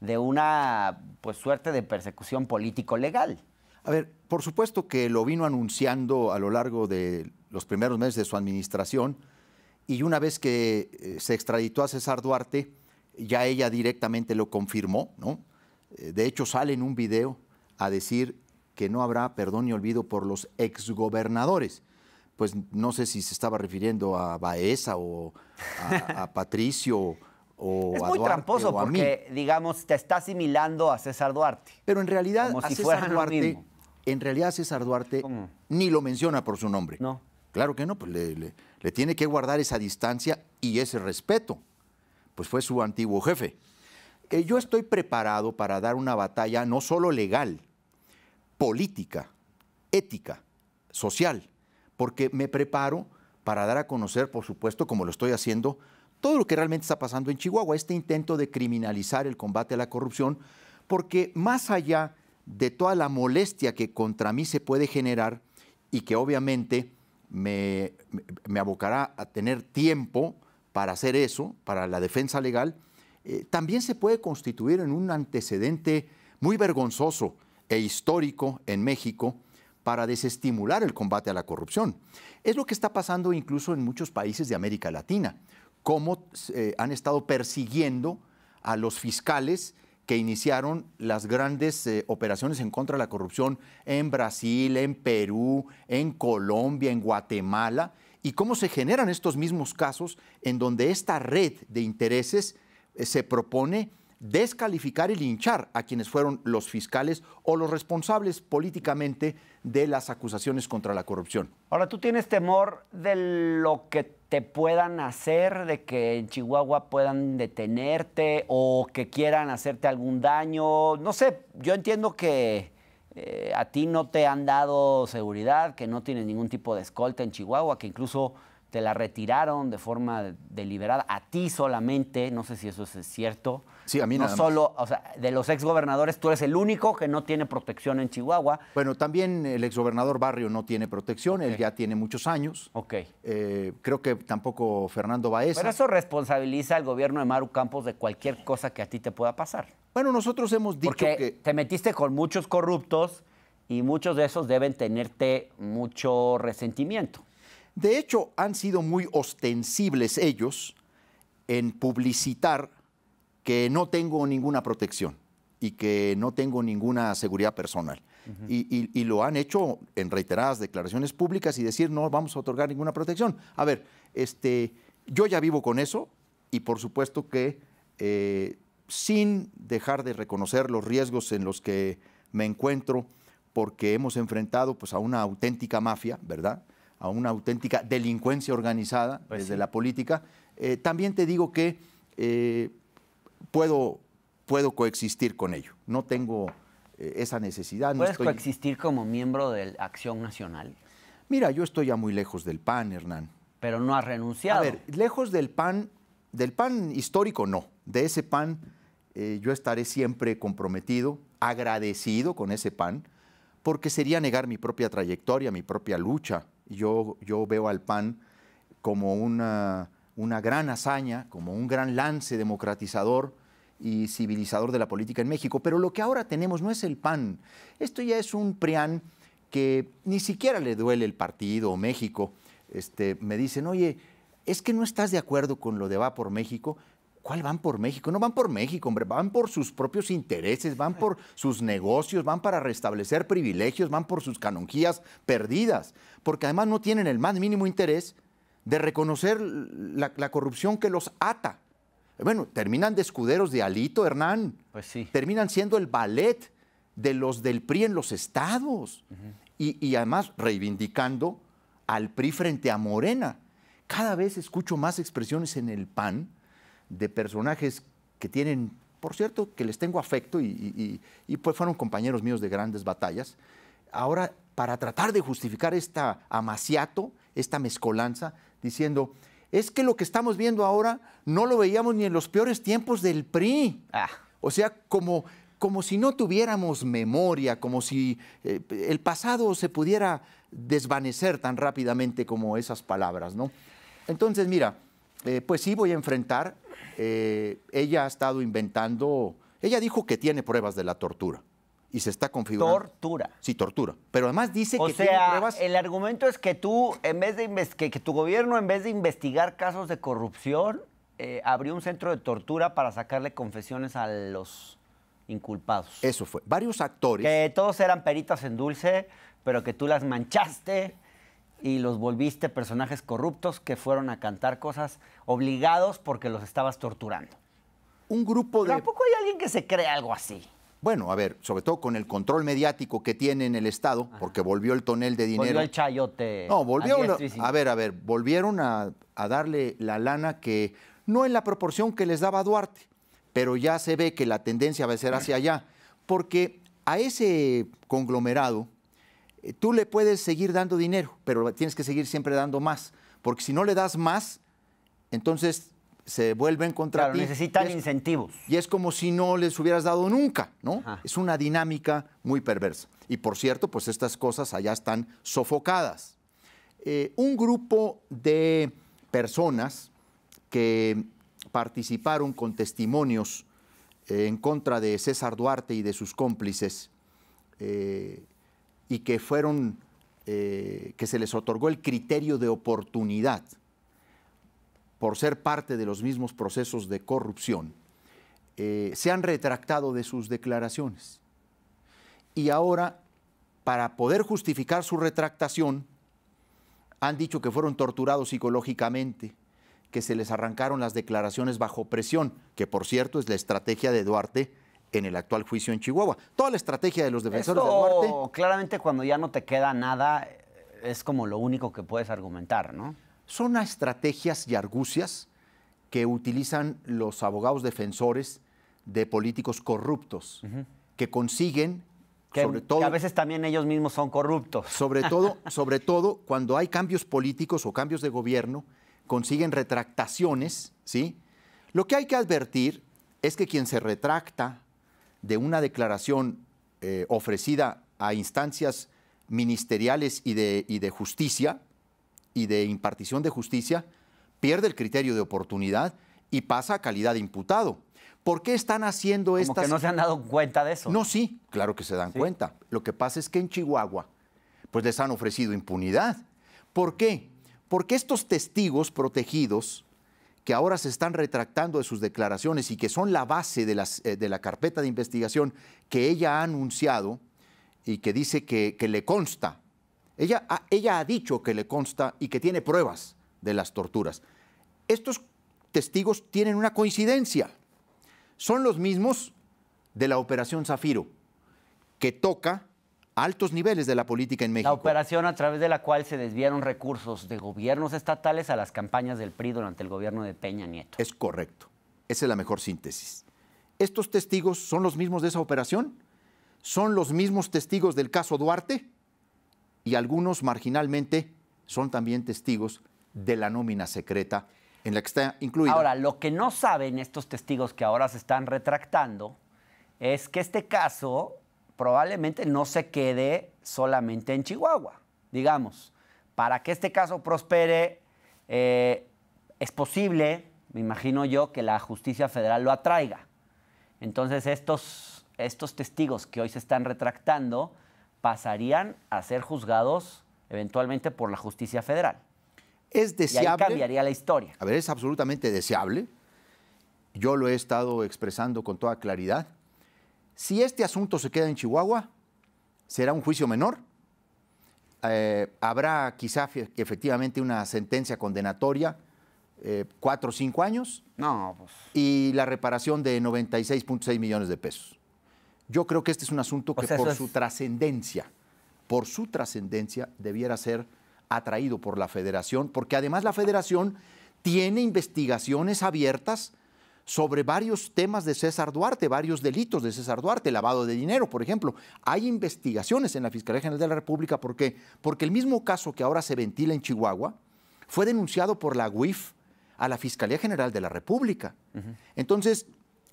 de una pues, suerte de persecución político-legal. A ver, por supuesto que lo vino anunciando a lo largo de los primeros meses de su administración, y una vez que se extraditó a César Duarte, ya ella directamente lo confirmó, ¿no? De hecho, sale en un video a decir que no habrá perdón ni olvido por los exgobernadores. Pues no sé si se estaba refiriendo a Baeza o a Patricio o es a muy Duarte tramposo o a mí. porque, digamos, te está asimilando a César Duarte. Pero en realidad como a si César fueran lo Duarte, mismo. en realidad César Duarte ¿Cómo? ni lo menciona por su nombre. No. Claro que no, pues le tiene que guardar esa distancia y ese respeto. Pues fue su antiguo jefe. Yo estoy preparado para dar una batalla no solo legal, política, ética, social, porque me preparo para dar a conocer, por supuesto, como lo estoy haciendo, todo lo que realmente está pasando en Chihuahua, este intento de criminalizar el combate a la corrupción, porque más allá de toda la molestia que contra mí se puede generar y que obviamente me abocará a tener tiempo para hacer eso, para la defensa legal, también se puede constituir en un antecedente muy vergonzoso e histórico en México para desestimular el combate a la corrupción. Es lo que está pasando incluso en muchos países de América Latina, cómo han estado persiguiendo a los fiscales que iniciaron las grandes operaciones en contra de la corrupción en Brasil, en Perú, en Colombia, en Guatemala, y cómo se generan estos mismos casos en donde esta red de intereses se propone descalificar y linchar a quienes fueron los fiscales o los responsables políticamente de las acusaciones contra la corrupción. Ahora, ¿tú tienes temor de lo que te puedan hacer, de que en Chihuahua puedan detenerte o que quieran hacerte algún daño? No sé, yo entiendo que a ti no te han dado seguridad, que no tienes ningún tipo de escolta en Chihuahua, que incluso te la retiraron de forma deliberada, a ti solamente, no sé si eso es cierto. Sí, a mí nada más. No solo, o sea, de los exgobernadores, tú eres el único que no tiene protección en Chihuahua. Bueno, también el exgobernador Barrio no tiene protección, él ya tiene muchos años. Creo que tampoco Fernando Baeza. Pero eso responsabiliza al gobierno de Maru Campos de cualquier cosa que a ti te pueda pasar. Bueno, nosotros hemos dicho que te metiste con muchos corruptos y muchos de esos deben tenerte mucho resentimiento. De hecho, han sido muy ostensibles ellos en publicitar que no tengo ninguna protección y que no tengo ninguna seguridad personal. Y lo han hecho en reiteradas declaraciones públicas y decir no vamos a otorgar ninguna protección. A ver, yo ya vivo con eso y por supuesto que sin dejar de reconocer los riesgos en los que me encuentro, porque hemos enfrentado pues, a una auténtica mafia, ¿verdad?, a una auténtica delincuencia organizada pues desde la política, también te digo que puedo coexistir con ello. No tengo esa necesidad. ¿Puedes coexistir como miembro de Acción Nacional? Mira, yo estoy ya muy lejos del PAN, Hernán. Pero no has renunciado. A ver, lejos del PAN histórico no. De ese PAN yo estaré siempre comprometido, agradecido con ese PAN, porque sería negar mi propia trayectoria, mi propia lucha. Yo veo al PAN como una gran hazaña, como un gran lance democratizador y civilizador de la política en México. Pero lo que ahora tenemos no es el PAN. Esto ya es un PRIAN que ni siquiera le duele el partido o México. Me dicen, oye, es que no estás de acuerdo con lo de Va por México. ¿Cuál van por México? No van por México, hombre, van por sus propios intereses, van por sus negocios, van para restablecer privilegios, van por sus canonjías perdidas, porque además no tienen el más mínimo interés de reconocer la corrupción que los ata. Bueno, terminan de escuderos de Alito, Hernán. Pues sí. Terminan siendo el ballet de los del PRI en los estados. Y además reivindicando al PRI frente a Morena. Cada vez escucho más expresiones en el PAN de personajes que tienen, por cierto, que les tengo afecto y pues fueron compañeros míos de grandes batallas, ahora para tratar de justificar esta amaciato, esta mezcolanza, diciendo, es que lo que estamos viendo ahora no lo veíamos ni en los peores tiempos del PRI. O sea, como si no tuviéramos memoria, como si el pasado se pudiera desvanecer tan rápidamente como esas palabras, ¿no? Entonces, mira, pues sí voy a enfrentar. Ella ha estado inventando, ella dijo que tiene pruebas de la tortura y se está configurando. Tortura. Sí, tortura. Pero además dice O que tiene sea, pruebas. el argumento es que tú, en vez de que tu gobierno, en vez de investigar casos de corrupción, abrió un centro de tortura para sacarle confesiones a los inculpados. Eso fue. Varios actores. Que todos eran peritas en dulce, pero que tú las manchaste y los volviste personajes corruptos que fueron a cantar cosas obligados porque los estabas torturando. Un grupo de... ¿Tampoco hay alguien que se cree algo así? Bueno, a ver, sobre todo con el control mediático que tiene en el Estado, porque volvió el tonel de dinero. Volvió el chayote. No, volvió. A ver, volvieron a darle la lana que no en la proporción que les daba Duarte, pero ya se ve que la tendencia va a ser hacia allá, porque a ese conglomerado tú le puedes seguir dando dinero, pero tienes que seguir siempre dando más, porque si no le das más, entonces se vuelven contra ti. Necesitan incentivos. Y es como si no les hubieras dado nunca, ¿no? Ajá. Es una dinámica muy perversa. Y por cierto, pues estas cosas allá están sofocadas. Un grupo de personas que participaron con testimonios en contra de César Duarte y de sus cómplices y que fueron, que se les otorgó el criterio de oportunidad por ser parte de los mismos procesos de corrupción, se han retractado de sus declaraciones. Y ahora, para poder justificar su retractación, han dicho que fueron torturados psicológicamente, que se les arrancaron las declaraciones bajo presión, que por cierto es la estrategia de Duarte en el actual juicio en Chihuahua. Toda la estrategia de los defensores de Duarte... Claramente cuando ya no te queda nada, es como lo único que puedes argumentar, ¿no? Son estrategias y argucias que utilizan los abogados defensores de políticos corruptos, que consiguen, sobre todo... Que a veces también ellos mismos son corruptos. Sobre todo cuando hay cambios políticos o cambios de gobierno, consiguen retractaciones, ¿sí? Lo que hay que advertir es que quien se retracta de una declaración ofrecida a instancias ministeriales y de justicia, y de impartición de justicia, pierde el criterio de oportunidad y pasa a calidad de imputado. ¿Por qué están haciendo Como estas...? que no se han dado cuenta de eso. No, sí, claro que se dan cuenta. Lo que pasa es que en Chihuahua, pues les han ofrecido impunidad. ¿Por qué? Porque estos testigos protegidos, que ahora se están retractando de sus declaraciones y que son la base de la carpeta de investigación que ella ha anunciado y que dice que le consta. Ella ha dicho que le consta y que tiene pruebas de las torturas. Estos testigos tienen una coincidencia. Son los mismos de la Operación Zafiro, que toca altos niveles de la política en México. La operación a través de la cual se desviaron recursos de gobiernos estatales a las campañas del PRI durante el gobierno de Peña Nieto. Es correcto. Esa es la mejor síntesis. ¿Estos testigos son los mismos de esa operación? ¿Son los mismos testigos del caso Duarte? Y algunos marginalmente son también testigos de la nómina secreta en la que está incluida. Ahora, lo que no saben estos testigos que ahora se están retractando es que este caso probablemente no se quede solamente en Chihuahua. Digamos, para que este caso prospere, es posible, me imagino yo, que la justicia federal lo atraiga. Entonces, estos testigos que hoy se están retractando pasarían a ser juzgados eventualmente por la justicia federal. Es deseable. Y ahí cambiaría la historia. A ver, es absolutamente deseable. Yo lo he estado expresando con toda claridad. Si este asunto se queda en Chihuahua, será un juicio menor. Habrá quizá efectivamente una sentencia condenatoria, 4 o 5 años. No, pues... Y la reparación de 96.6 millones de pesos. Yo creo que este es un asunto que por su trascendencia, debiera ser atraído por la Federación, porque además la Federación tiene investigaciones abiertas sobre varios temas de César Duarte, varios delitos de César Duarte, lavado de dinero, por ejemplo. Hay investigaciones en la Fiscalía General de la República. ¿Por qué? Porque el mismo caso que ahora se ventila en Chihuahua fue denunciado por la UIF a la Fiscalía General de la República. Entonces,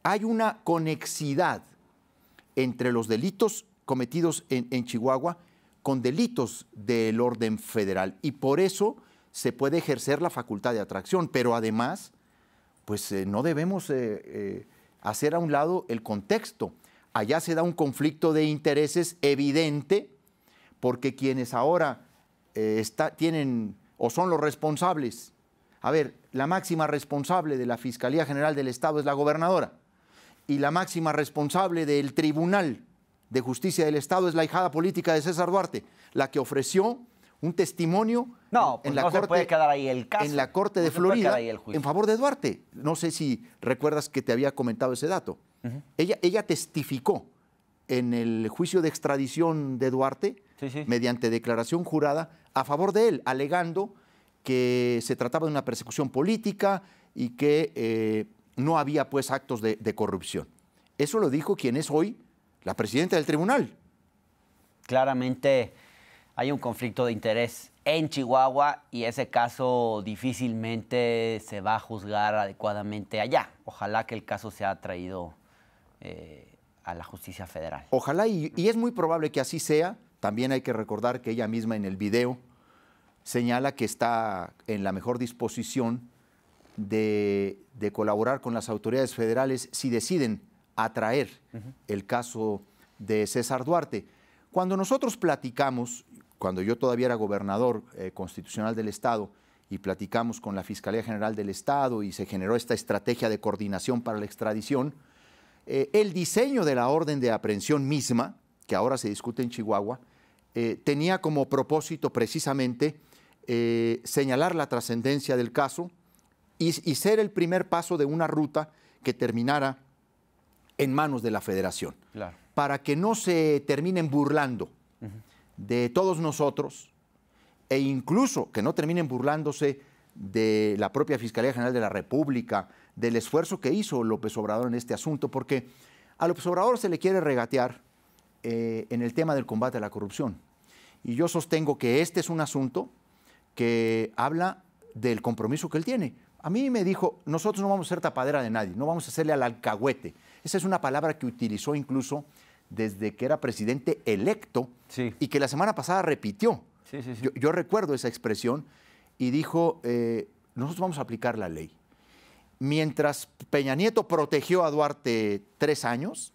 hay una conexidad entre los delitos cometidos en Chihuahua con delitos del orden federal. Y por eso se puede ejercer la facultad de atracción. Pero además, pues no debemos hacer a un lado el contexto. Allá se da un conflicto de intereses evidente, porque quienes ahora tienen o son los responsables. A ver, la máxima responsable de la Fiscalía General del Estado es la gobernadora, y la máxima responsable del Tribunal de Justicia del Estado es la ahijada política de César Duarte, la que ofreció un testimonio en la corte, puede quedar ahí el caso. En la Corte de Florida en favor de Duarte. No sé si recuerdas que te había comentado ese dato. Ella testificó en el juicio de extradición de Duarte, mediante declaración jurada, a favor de él, alegando que se trataba de una persecución política y que no había pues actos de corrupción. Eso lo dijo quien es hoy la presidenta del tribunal. Claramente hay un conflicto de interés en Chihuahua y ese caso difícilmente se va a juzgar adecuadamente allá. Ojalá que el caso sea traído a la justicia federal. Ojalá, y es muy probable que así sea. También hay que recordar que ella misma en el video señala que está en la mejor disposición de colaborar con las autoridades federales si deciden atraer el caso de César Duarte. Cuando nosotros platicamos, cuando yo todavía era gobernador constitucional del Estado, y platicamos con la Fiscalía General del Estado y se generó esta estrategia de coordinación para la extradición, el diseño de la orden de aprehensión misma, que ahora se discute en Chihuahua, tenía como propósito precisamente señalar la trascendencia del caso y ser el primer paso de una ruta que terminara en manos de la Federación. Claro. Para que no se terminen burlando de todos nosotros e incluso que no terminen burlándose de la propia Fiscalía General de la República, del esfuerzo que hizo López Obrador en este asunto, porque a López Obrador se le quiere regatear en el tema del combate a la corrupción. Y yo sostengo que este es un asunto que habla del compromiso que él tiene. A mí me dijo, nosotros no vamos a ser tapadera de nadie, no vamos a hacerle al alcahuete. Esa es una palabra que utilizó incluso desde que era presidente electo y que la semana pasada repitió. Yo recuerdo esa expresión y dijo, nosotros vamos a aplicar la ley. Mientras Peña Nieto protegió a Duarte 3 años,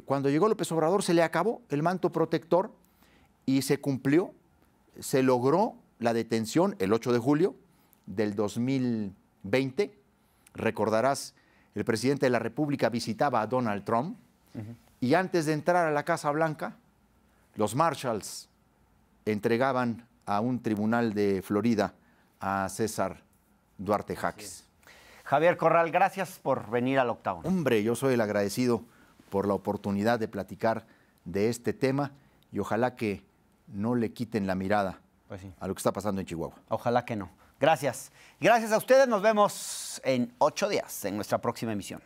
cuando llegó López Obrador se le acabó el manto protector y se cumplió, se logró la detención el 8 de julio del 2020. Recordarás, el presidente de la República visitaba a Donald Trump y antes de entrar a la Casa Blanca, los Marshalls entregaban a un tribunal de Florida a César Duarte Jaques. Javier Corral, gracias por venir al Octágono. Hombre, yo soy el agradecido por la oportunidad de platicar de este tema y ojalá que no le quiten la mirada a lo que está pasando en Chihuahua. Ojalá que no. Gracias. Gracias a ustedes. Nos vemos en 8 días en nuestra próxima emisión.